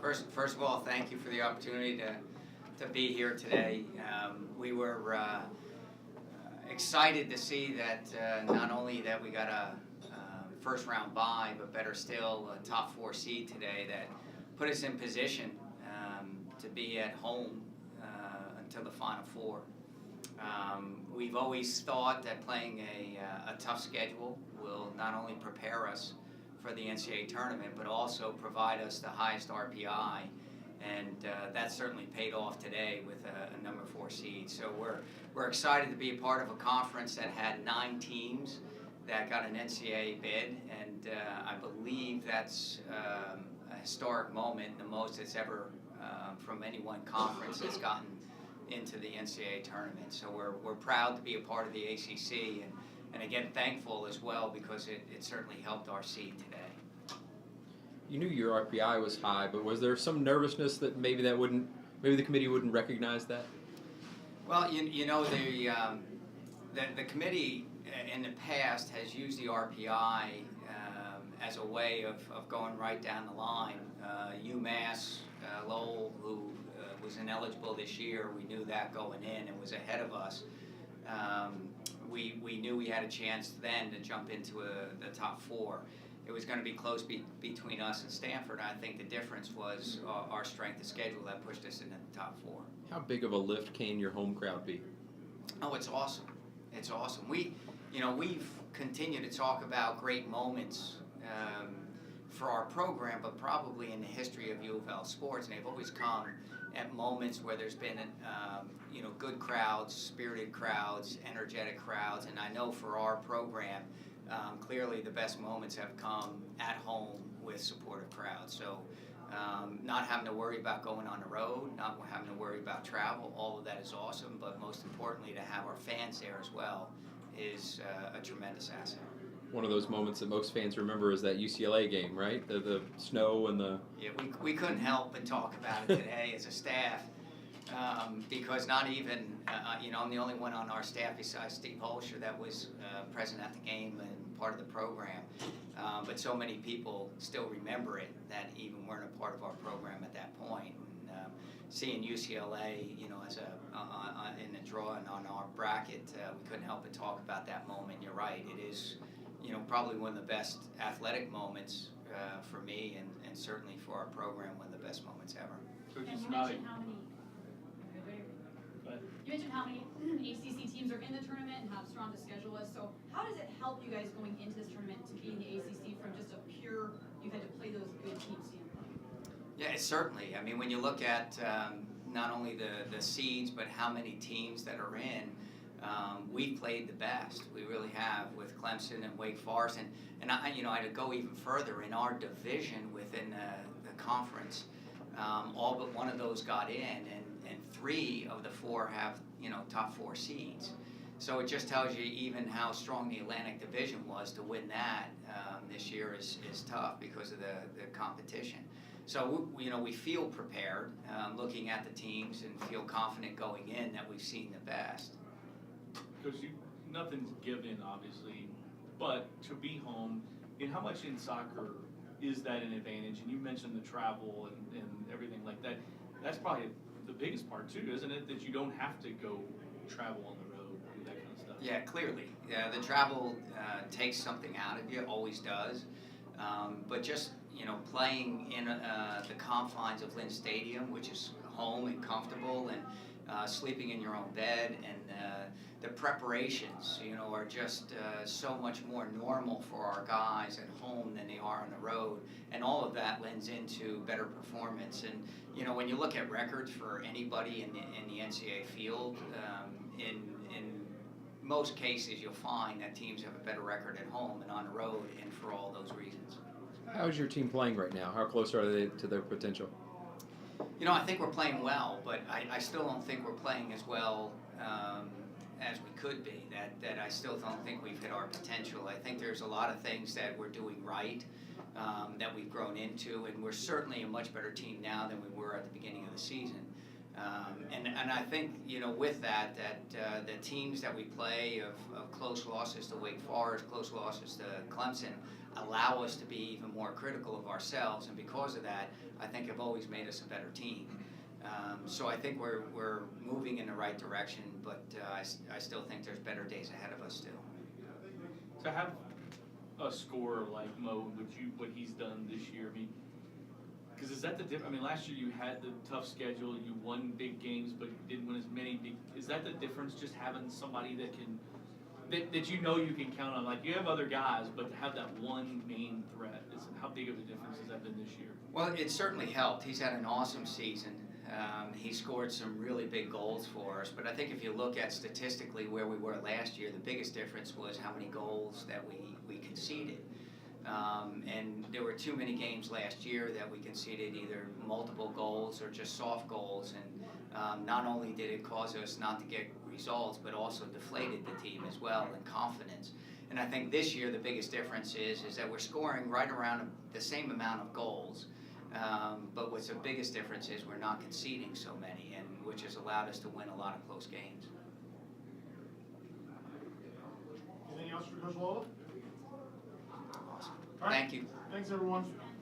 First of all, thank you for the opportunity to be here today. We were excited to see that not only that we got a first round bye, but better still, a top 4 seed today that put us in position to be at home until the Final Four. We've always thought that playing a tough schedule will not only prepare us for the NCAA tournament, but also provide us the highest RPI, and that certainly paid off today with a number 4 seed. So we're excited to be a part of a conference that had 9 teams that got an NCAA bid, and I believe that's a historic moment, the most it's ever from any one conference that's gotten into the NCAA tournament. So we're proud to be a part of the ACC, and again, thankful as well because it certainly helped our seed today. You knew your RPI was high, but was there some nervousness that maybe the committee wouldn't recognize that? Well, you know, the committee in the past has used the RPI as a way of going right down the line. UMass, Lolla, who was ineligible this year, we knew that going in and was ahead of us. We knew we had a chance then to jump into the top 4. It was going to be close between us and Stanford. I think the difference was our strength of schedule that pushed us into the top 4. How big of a lift can your home crowd be? Oh, it's awesome. It's awesome. We've continued to talk about great moments for our program, but probably in the history of U of L sports, and they've always come at moments where there's been good crowds, spirited crowds, energetic crowds, and I know for our program, clearly the best moments have come at home with supportive crowds. So not having to worry about going on the road, not having to worry about travel, all of that is awesome, but most importantly to have our fans there as well is a tremendous asset. One of those moments that most fans remember is that UCLA game, right? The snow and the... Yeah, we couldn't help but talk about it today as a staff because not even, I'm the only one on our staff besides Steve Holscher that was present at the game and part of the program. But so many people still remember it that even weren't a part of our program at that point. And, seeing UCLA, as in the drawing on our bracket, we couldn't help but talk about that moment. You're right, it is probably one of the best athletic moments for me and certainly for our program, one of the best moments ever. And you mentioned how many ACC teams are in the tournament and how strong the schedule is. So how does it help you guys going into this tournament to be in the ACC from just a pure, you've had to play those good teams standpoint? Yeah, certainly. I mean, when you look at not only the seeds, but how many teams that are in, we've played the best. We really have with Clemson and Wake Forest, and I'd go even further in our division within the conference. All but one of those got in, and 3 of the 4 have top 4 seeds. So it just tells you even how strong the Atlantic Division was. To win that this year is tough because of the competition. So we feel prepared, looking at the teams, and feel confident going in that we've seen the best. Because nothing's given, obviously, but to be home, and how much in soccer is that an advantage? And you mentioned the travel and everything like that. That's probably the biggest part too, isn't it? That you don't have to go travel on the road, do that kind of stuff. Yeah, clearly. The travel takes something out of you, always does. But just playing in the confines of Lynn Stadium, which is home and comfortable, and sleeping in your own bed, and the preparations, are just so much more normal for our guys at home than they are on the road, and all of that lends into better performance. And when you look at records for anybody in the NCAA field, in most cases you'll find that teams have a better record at home and on the road, and for all those reasons. How is your team playing right now? How close are they to their potential? I think we're playing well, but I still don't think we're playing as well as we could be. That I still don't think we've hit our potential. I think there's a lot of things that we're doing right, that we've grown into, and we're certainly a much better team now than we were at the beginning of the season. And I think, with that the teams that we play of close losses to Wake Forest, close losses to Clemson, allow us to be even more critical of ourselves, and because of that, I think have always made us a better team. So I think we're moving in the right direction, but I still think there's better days ahead of us still. To have a scorer like Mo, what he's done this year, I mean, because is that the difference? I mean, last year you had the tough schedule, you won big games, but you didn't win as many big. Is that the difference? Just having somebody that can, that you know you can count on. Like you have other guys, but to have that one main threat, how big of a difference has that been this year? Well, it certainly helped. He's had an awesome season. He scored some really big goals for us, but I think if you look at statistically where we were last year, the biggest difference was how many goals that we conceded. And there were too many games last year that we conceded either multiple goals or just soft goals, and not only did it cause us not to get results, but also deflated the team as well in confidence. And I think this year the biggest difference is that we're scoring right around the same amount of goals, but what's the biggest difference is we're not conceding so many, and which has allowed us to win a lot of close games. Anything else for Coach Lolla? Awesome. All right. Thank you. Thanks, everyone.